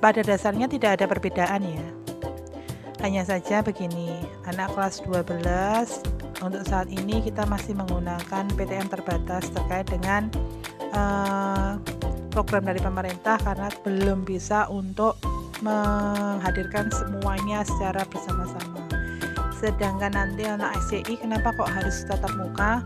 pada dasarnya tidak ada perbedaan ya. Hanya saja begini, anak kelas 12 untuk saat ini kita masih menggunakan PTM terbatas terkait dengan program dari pemerintah karena belum bisa untuk menghadirkan semuanya secara bersama-sama. Sedangkan nanti anak SCI kenapa kok harus tatap muka?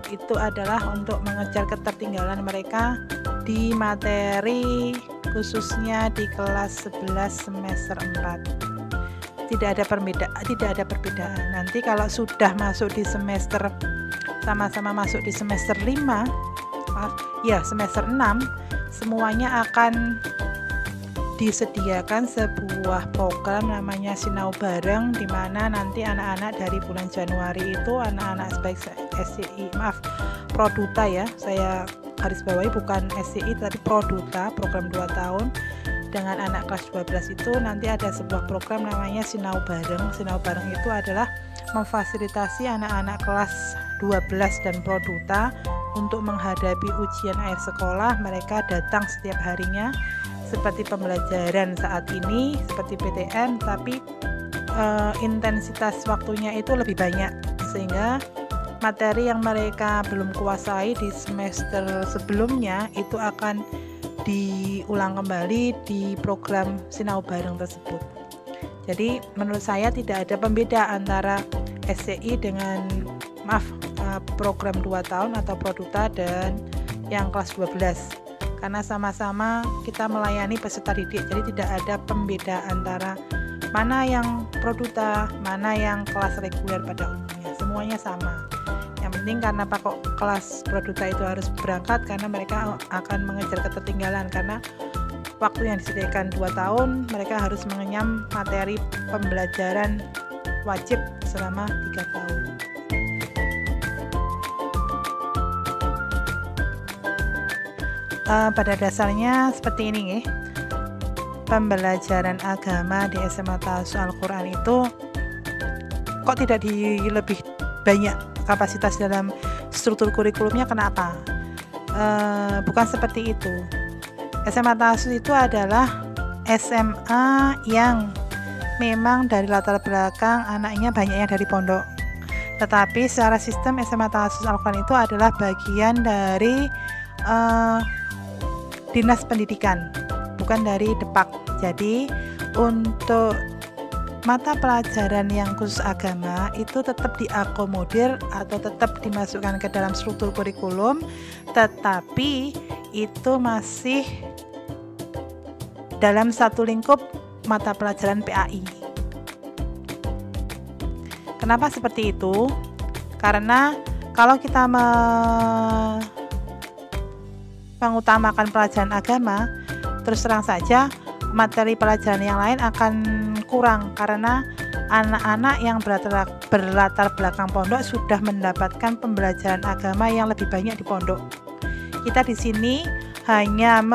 Itu adalah untuk mengejar ketertinggalan mereka di materi khususnya di kelas 11 semester 4. Tidak ada perbedaan. Nanti kalau sudah masuk di semester sama-sama masuk di semester 5, semester 6, semuanya akan disediakan sebuah program namanya Sinau Bareng, di mana nanti anak-anak dari bulan Januari itu anak-anak baik Produta ya, saya garis bawahi bukan SCI tapi Produta, program 2 tahun dengan anak kelas 12 itu nanti ada sebuah program namanya Sinau Bareng. Sinau Bareng itu adalah memfasilitasi anak-anak kelas 12 dan Produta untuk menghadapi ujian akhir sekolah. Mereka datang setiap harinya seperti pembelajaran saat ini seperti PTN, tapi intensitas waktunya itu lebih banyak sehingga materi yang mereka belum kuasai di semester sebelumnya itu akan diulang kembali di program Sinau Bareng tersebut. Jadi menurut saya tidak ada pembeda antara SCI dengan program 2 tahun atau Produta dan yang kelas 12 karena sama-sama kita melayani peserta didik, jadi tidak ada pembeda antara mana yang Produta, mana yang kelas reguler pada umumnya, semuanya sama. Yang penting karena kelas Produta itu harus berangkat karena mereka akan mengejar ketertinggalan karena waktu yang disediakan 2 tahun mereka harus mengenyam materi pembelajaran wajib selama 3 tahun. Pada dasarnya seperti ini ya. Pembelajaran agama di SMA Tahfiz Al-Quran itu kok tidak lebih banyak kapasitas dalam struktur kurikulumnya, kenapa? Bukan seperti itu. SMA Tahfiz itu adalah SMA yang memang dari latar belakang anaknya banyaknya dari pondok. Tetapi secara sistem SMA Tahfiz Al-Quran itu adalah bagian dari Dinas Pendidikan, bukan dari Depak. Jadi untuk mata pelajaran yang khusus agama itu tetap diakomodir atau tetap dimasukkan ke dalam struktur kurikulum, tetapi itu masih dalam satu lingkup mata pelajaran PAI. Kenapa seperti itu? Karena kalau kita mengutamakan pelajaran agama, terus terang saja materi pelajaran yang lain akan kurang karena anak-anak yang berlatar belakang pondok sudah mendapatkan pembelajaran agama yang lebih banyak di pondok. Kita di sini hanya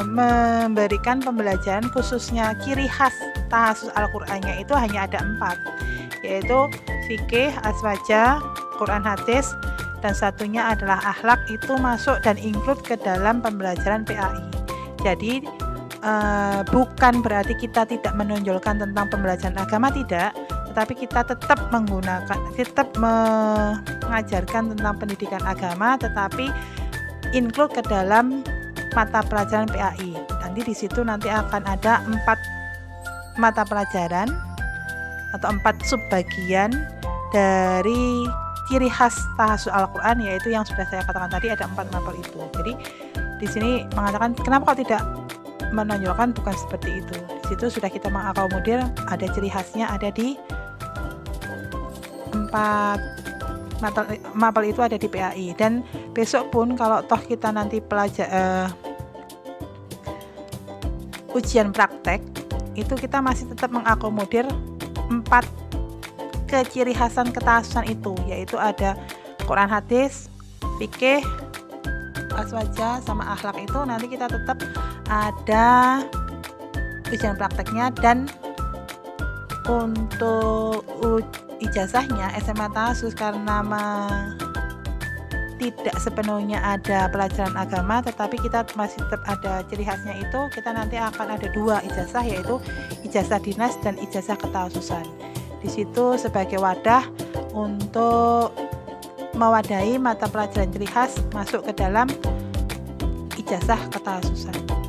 memberikan pembelajaran khususnya ciri khas tahfiz Al-Qur'annya itu hanya ada 4, yaitu fikih, aswaja, Quran hadis, dan satunya adalah akhlak. Itu masuk dan include ke dalam pembelajaran PAI. Jadi bukan berarti kita tidak menonjolkan tentang pembelajaran agama, tidak, tetapi kita tetap mengajarkan tentang pendidikan agama, tetapi include ke dalam mata pelajaran PAI. Nanti di situ nanti akan ada 4 mata pelajaran atau 4 subbagian dari ciri khas tahfiz Al-Quran, yaitu yang sudah saya katakan tadi ada 4 mapel itu. Jadi di sini mengatakan kenapa kok tidak menonjolkan, bukan seperti itu. Di situ sudah kita mengakomodir, ada ciri khasnya ada di 4 mapel itu ada di PAI. Dan besok pun kalau toh kita nanti ujian praktek itu kita masih tetap mengakomodir 4 keciri khasan ketahfizan itu, yaitu ada Quran hadis, fikih, aswaja, sama akhlak. Itu nanti kita tetap ada ujian prakteknya. Dan untuk ijazahnya SMA Tahfiz karena tidak sepenuhnya ada pelajaran agama, tetapi kita masih tetap ada ciri khasnya itu. Kita nanti akan ada 2 ijazah, yaitu ijazah dinas dan ijazah ketaususan. Di situ sebagai wadah untuk mewadahi mata pelajaran ciri khas masuk ke dalam ijazah ketaususan.